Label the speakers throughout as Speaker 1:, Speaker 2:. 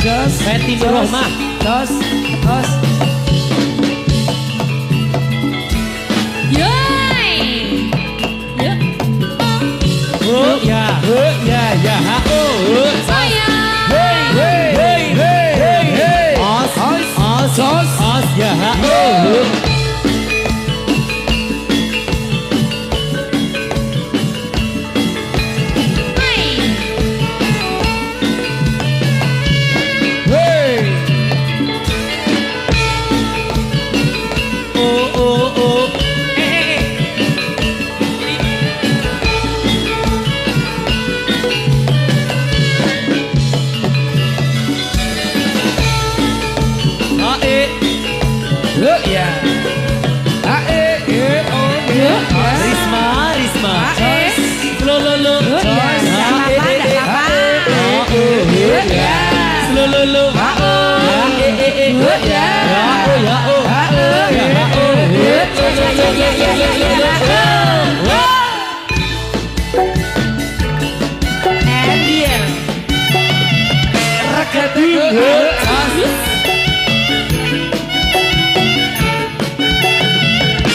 Speaker 1: Jos Fethi Nurrohmah Jos ya ha saya hey os ya ha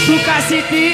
Speaker 1: Buka Siti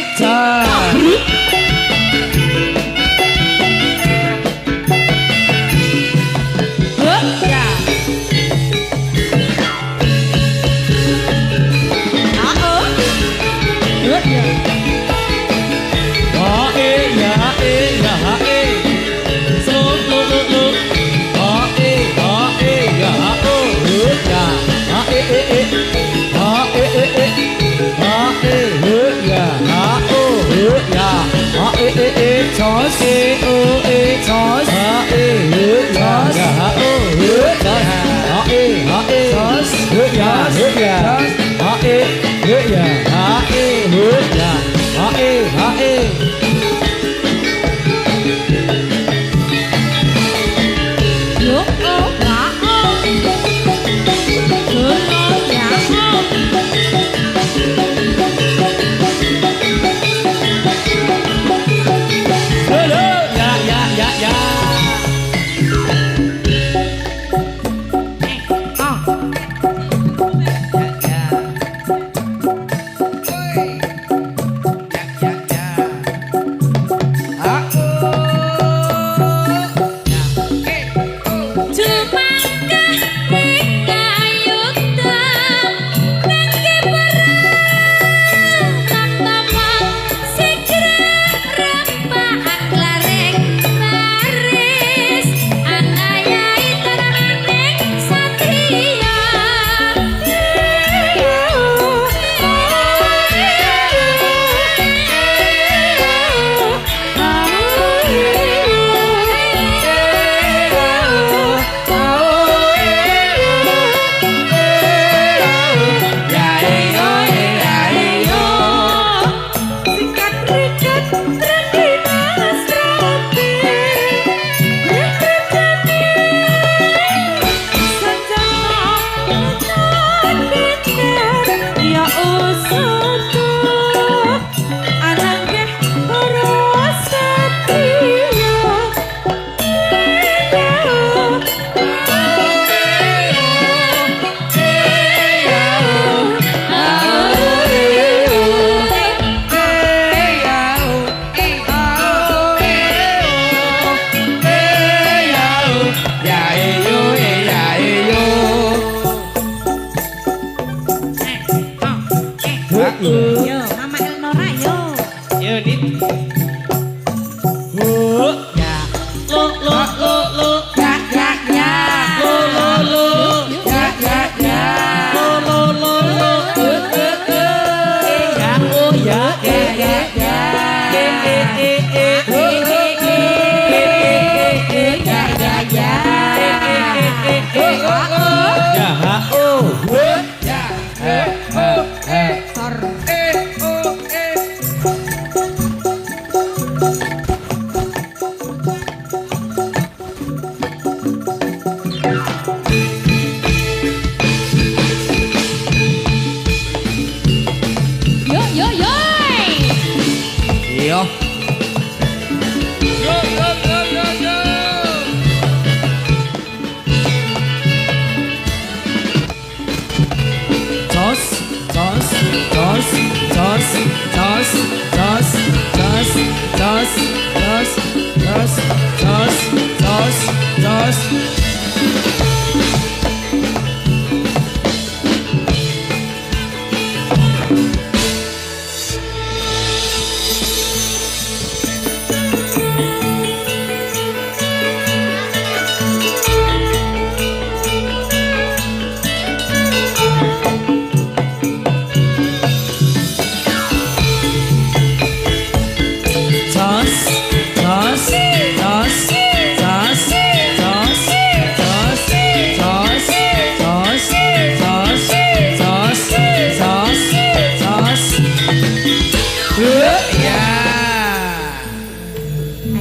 Speaker 1: jos.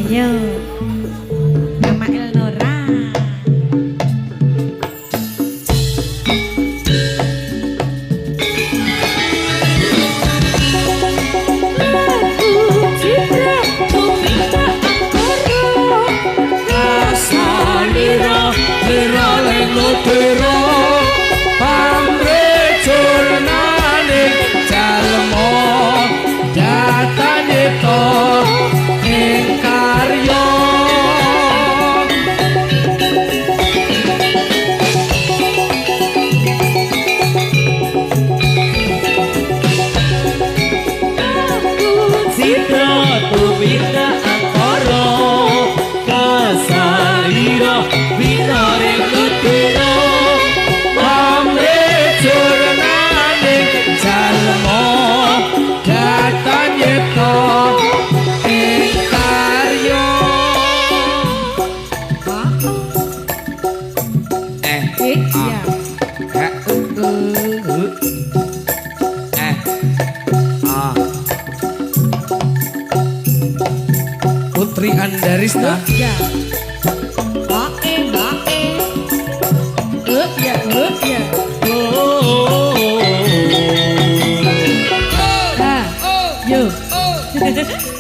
Speaker 2: Ayo, Mama Elnora.
Speaker 1: Putri Andarista.
Speaker 2: Ya. Bae. Ya. Yo.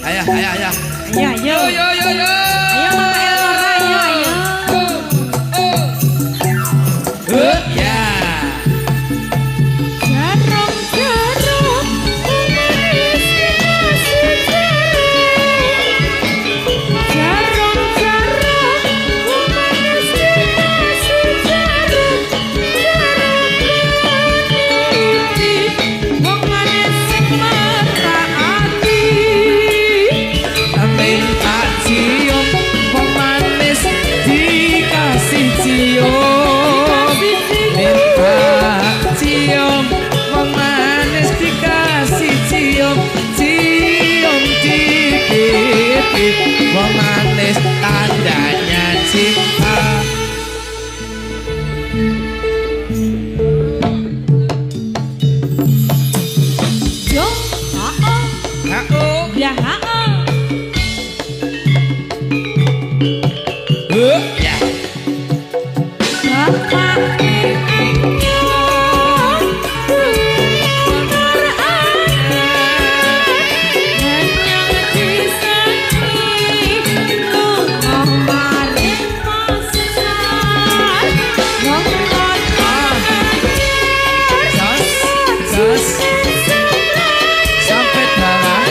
Speaker 1: Ayah.
Speaker 2: Ayo. Ayo Mama Elnora, ayo.
Speaker 1: Ya.
Speaker 2: Jarum manis dikasih jarum manis dikasih jarum meniti wong manis sing merahati
Speaker 1: Minta cium, wong manis dikasih cium. Minta cium, wong manis dikasih cium. Cium dikit, wong manis tandanya cinta.
Speaker 2: yo ya
Speaker 1: Ya.
Speaker 2: Bapak
Speaker 1: Sampai dalam.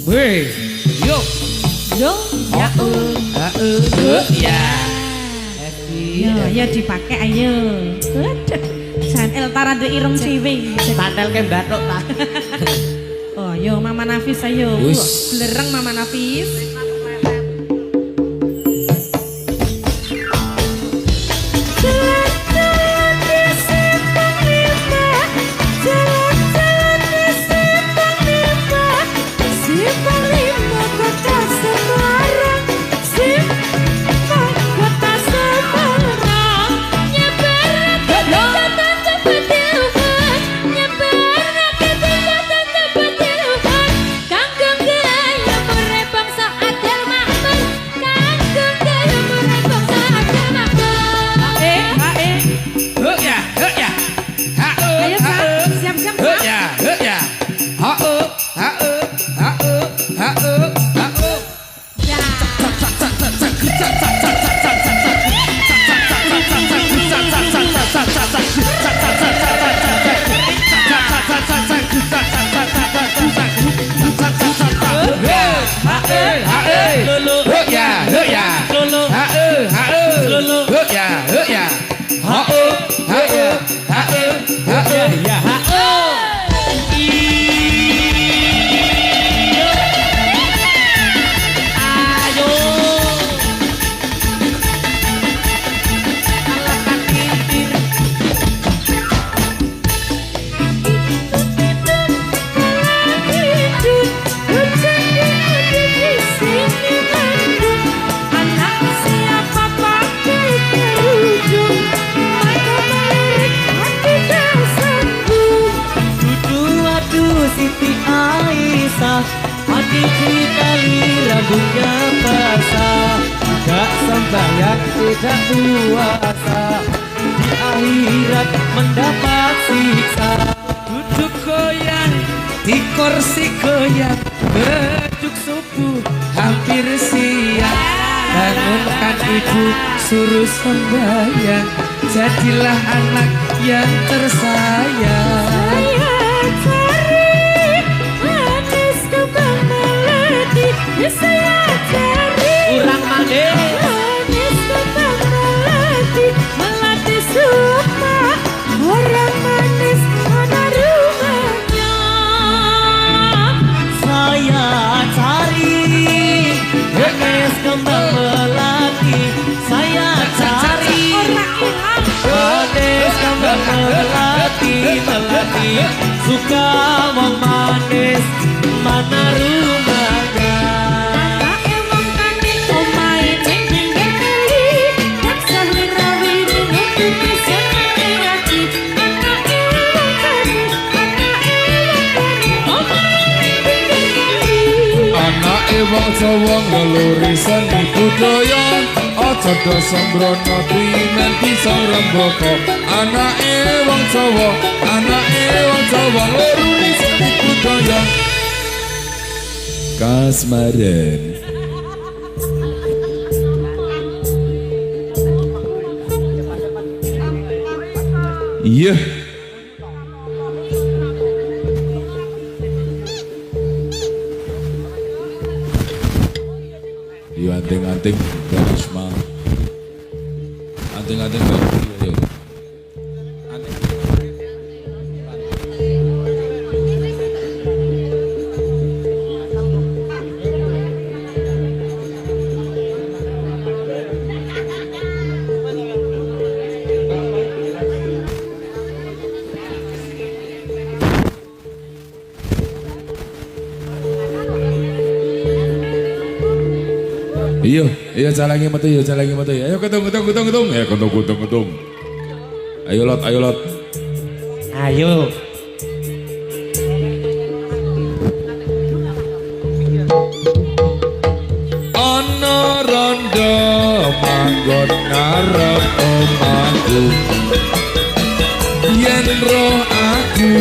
Speaker 1: Weh, yo,
Speaker 2: Yo, ya.
Speaker 1: ya.
Speaker 2: Yo, ayo dipakai ayo. Jangan Eltara Rada ireng ciwi.
Speaker 3: Tantel ke batok ta.
Speaker 2: Oh, yo Mama Nafis ayo.
Speaker 1: Wis.
Speaker 2: Belereng Mama Nafis.
Speaker 3: Rambutnya basah, tidak sembahyang, tidak puasa, di akhirat mendapat siksa.
Speaker 1: Duduk goyang di kursi goyang, bejuk subuh hampir siang. Bangunkan ibu suruh sembahyang, jadilah anak yang tersayang.
Speaker 2: Saya cari
Speaker 3: Urang manis
Speaker 2: manis kembang melati, melati suka orang manis mana rumahnya.
Speaker 3: saya cari manis kembang melati, saya cari manis kembang melati, melati suka wong manis mana rumahnya.
Speaker 1: Wong Jawa ngeluri seni budaya, aja do sembrono pimen bisa rembaka. Anake wong Jawa ngeluri seni budaya. Kasmaran. Iya. Iya anting-anting bagus mah. Anting-anting bagus ya. Iya jalangi metu ya, jalangi metu ya. Ayo ketung. Ya ketung. Ayo lot.
Speaker 3: Ayo.
Speaker 1: Ana rondo manggon ngarep omahku. Yen roh aku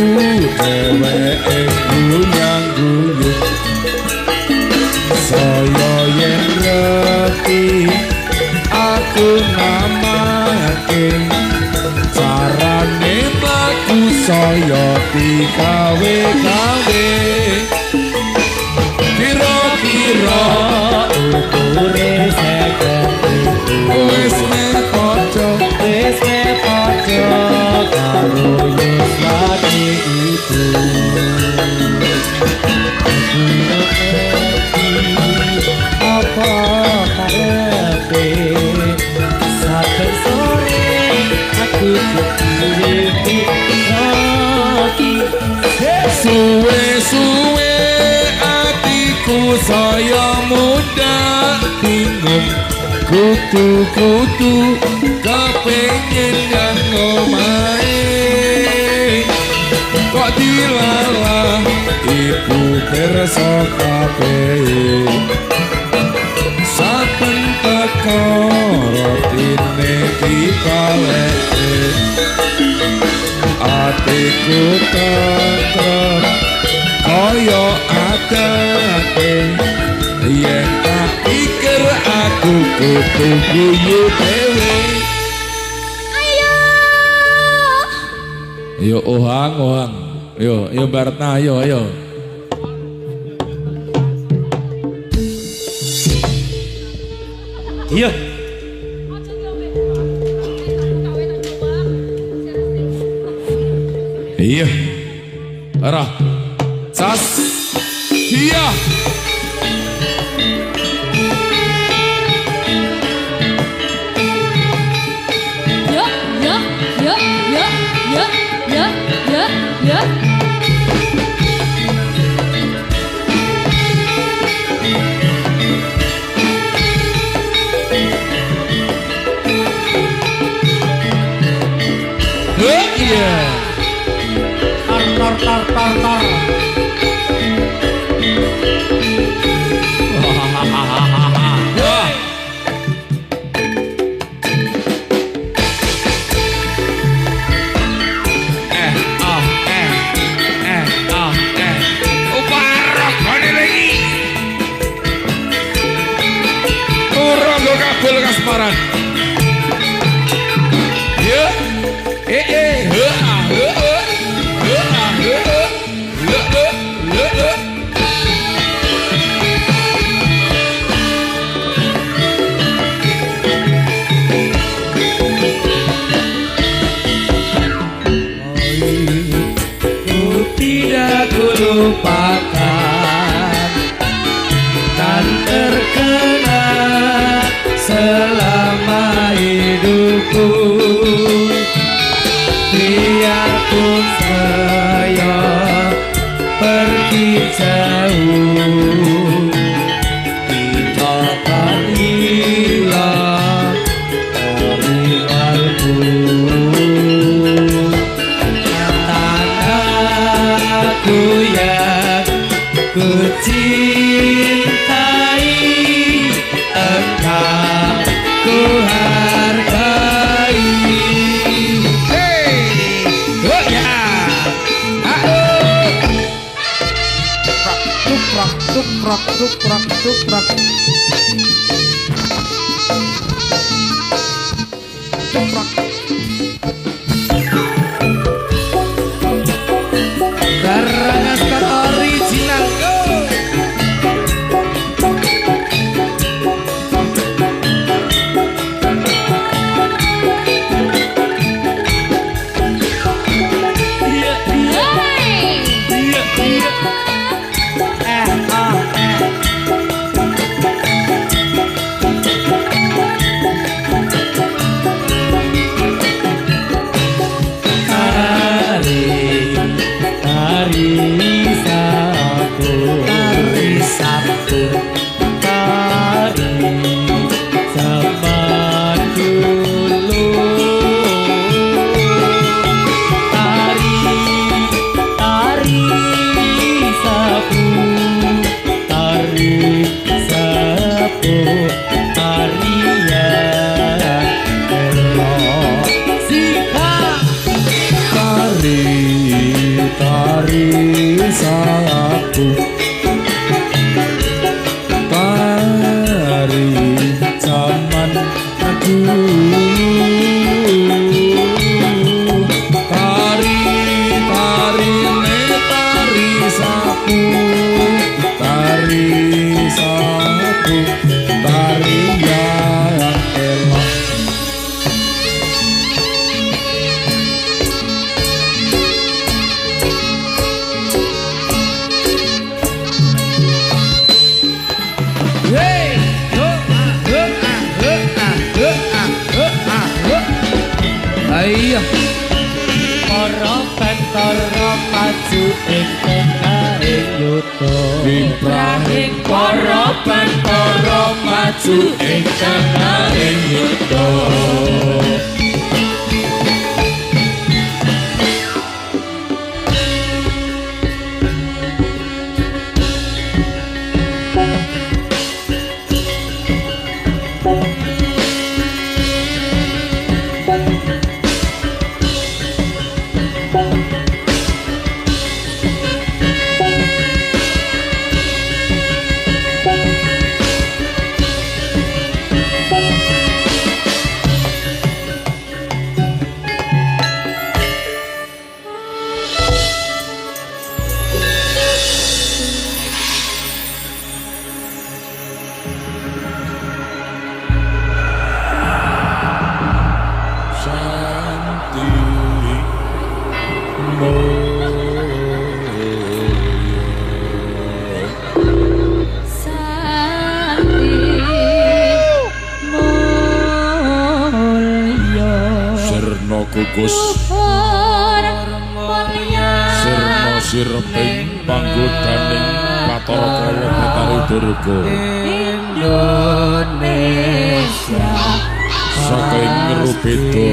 Speaker 1: dheweke guyang-guyung. Saya yen reti aku namake, carane mlaku saya digawe-gawe. Kira-kira
Speaker 3: Ukure seketu
Speaker 1: wis me padha
Speaker 3: karo Yesus
Speaker 1: saya muda bingung kutu-kutu kepengen yang ngomain kok dilalah ibu pirsa kabeh saben teko rotine dipaleke atiku tentrem kaya adate yen tak pikir aku kudu guyu dhewe ayo ohang yo Bartna ayo
Speaker 3: Iya.
Speaker 1: Iya. Arah. Sas. Iya.
Speaker 2: Ya.
Speaker 1: Iya.
Speaker 3: Tar.
Speaker 1: Uparok kene lagi. Urung go kabul kasmaran. Ya.
Speaker 3: Tidak kulupakan dan terkenal selama hidupku biarpun saya pergi jauh tidak akan hilang dari kalbu aku yang ku cintai engkau ku hargai Tuprak. Karangaskan original go. Bantara maju ing tengahing yuda
Speaker 1: Kiprahing para bantara maju ing tengahing yuda Kukus sirna sirping panggodaning Bathara Kala Betari Durga
Speaker 2: Indonesia
Speaker 1: saking ngrubeda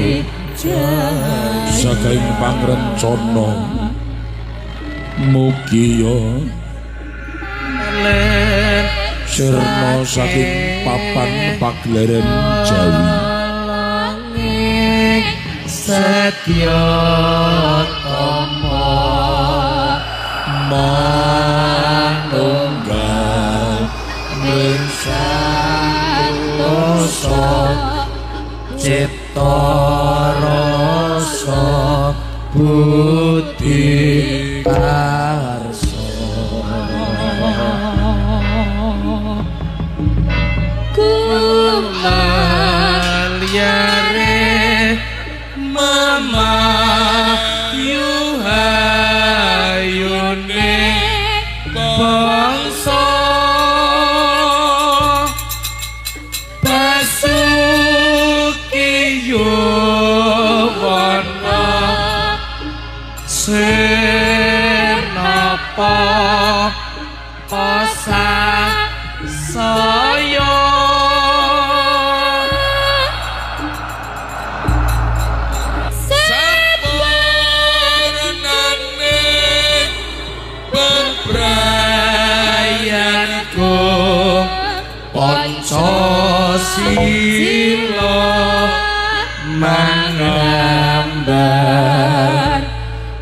Speaker 1: saking pangrencana mugi ya sirna saking papan pagleren Jawi
Speaker 3: Setya Tama
Speaker 1: manunggal
Speaker 3: Santosa Cipta Rasa Budi Karsa Kumaliare Mama yuhayune bangsa Basuki yuwana senapa pasang saya Pancasila mangambar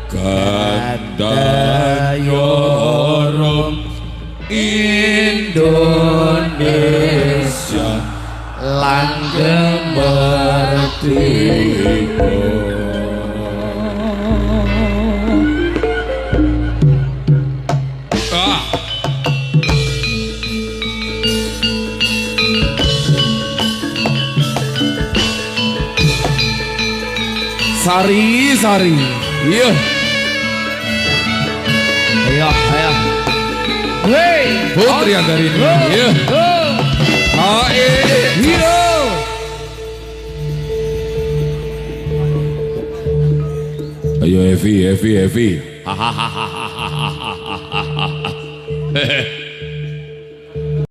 Speaker 1: Gandayara
Speaker 3: Indonesia langgeng merdeka Sari, sari, iya. Ayo, ayo. Hei,
Speaker 1: Putri Andarini, iya.
Speaker 3: Iya.
Speaker 1: Ayo Evi.